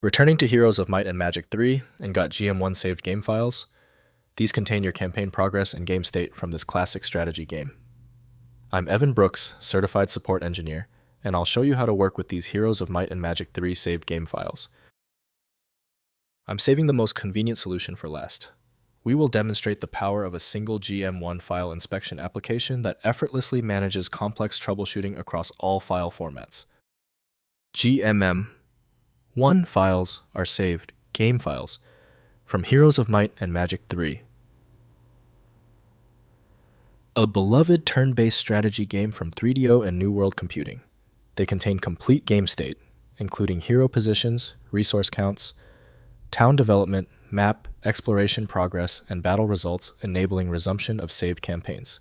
Returning to Heroes of Might and Magic 3 and got GM1 saved game files. These contain your campaign progress and game state from this classic strategy game. I'm Evan Brooks, Certified Support Engineer, and I'll show you how to work with these Heroes of Might and Magic 3 saved game files. I'm saving the most convenient solution for last. We will demonstrate the power of a single GM1 file inspection application that effortlessly manages complex troubleshooting across all file formats. GM1 files are saved game files from Heroes of Might and Magic 3. A beloved turn-based strategy game from 3DO and New World Computing. They contain complete game state, including hero positions, resource counts, town development, map, exploration progress, and battle results, enabling resumption of saved campaigns.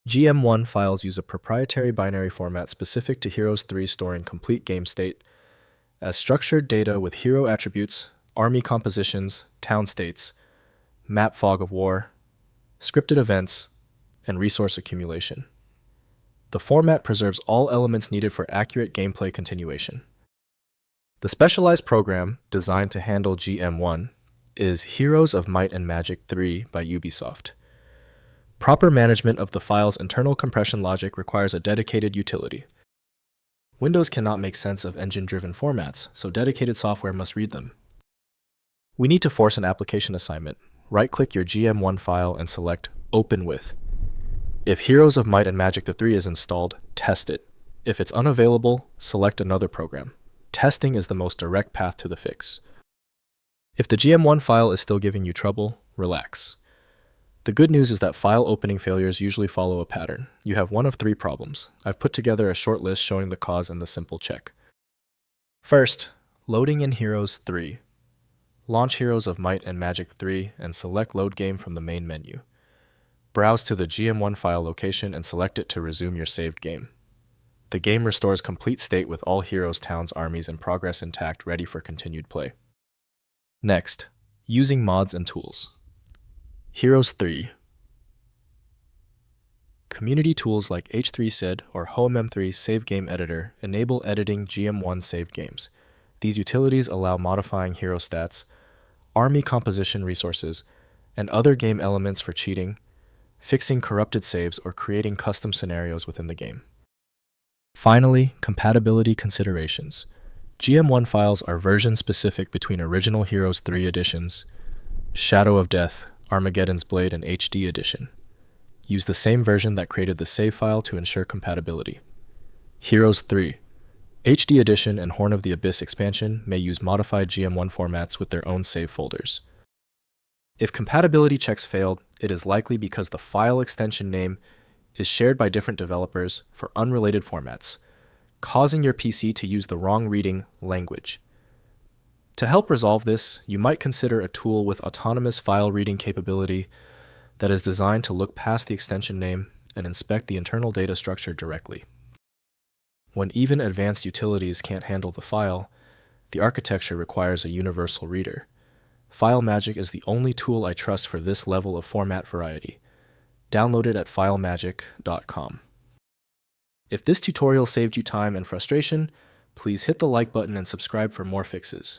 GM1 files use a proprietary binary format specific to Heroes 3, storing complete game state as structured data with hero attributes, army compositions, town states, map fog of war, scripted events, and resource accumulation. The format preserves all elements needed for accurate gameplay continuation. The specialized program designed to handle GM1 is Heroes of Might and Magic 3 by Ubisoft. Proper management of the file's internal compression logic requires a dedicated utility. Windows cannot make sense of engine-driven formats, so dedicated software must read them. We need to force an application assignment. Right-click your GM1 file and select Open With. If Heroes of Might and Magic 3 is installed, test it. If it's unavailable, select another program. Testing is the most direct path to the fix. If the GM1 file is still giving you trouble, relax. The good news is that file opening failures usually follow a pattern. You have one of three problems. I've put together a short list showing the cause and the simple check. First, loading in Heroes 3. Launch Heroes of Might and Magic 3 and select Load Game from the main menu. Browse to the GM1 file location and select it to resume your saved game. The game restores complete state with all heroes, towns, armies, and progress intact, ready for continued play. Next, using mods and tools. Heroes 3. Community tools like H3SID or HomeM3 Save Game Editor enable editing GM1 saved games. These utilities allow modifying hero stats, army composition resources, and other game elements for cheating, fixing corrupted saves, or creating custom scenarios within the game. Finally, Compatibility Considerations. GM1 files are version-specific between original Heroes 3 editions, Shadow of Death, Armageddon's Blade, and HD edition. Use the same version that created the save file to ensure compatibility. Heroes 3. HD edition and Horn of the Abyss expansion may use modified GM1 formats with their own save folders. If compatibility checks failed, it is likely because the file extension name is shared by different developers for unrelated formats, causing your PC to use the wrong reading language. To help resolve this, you might consider a tool with autonomous file reading capability that is designed to look past the extension name and inspect the internal data structure directly. When even advanced utilities can't handle the file, the architecture requires a universal reader. FileMagick is the only tool I trust for this level of format variety. Download it at filemagick.com. If this tutorial saved you time and frustration, please hit the like button and subscribe for more fixes.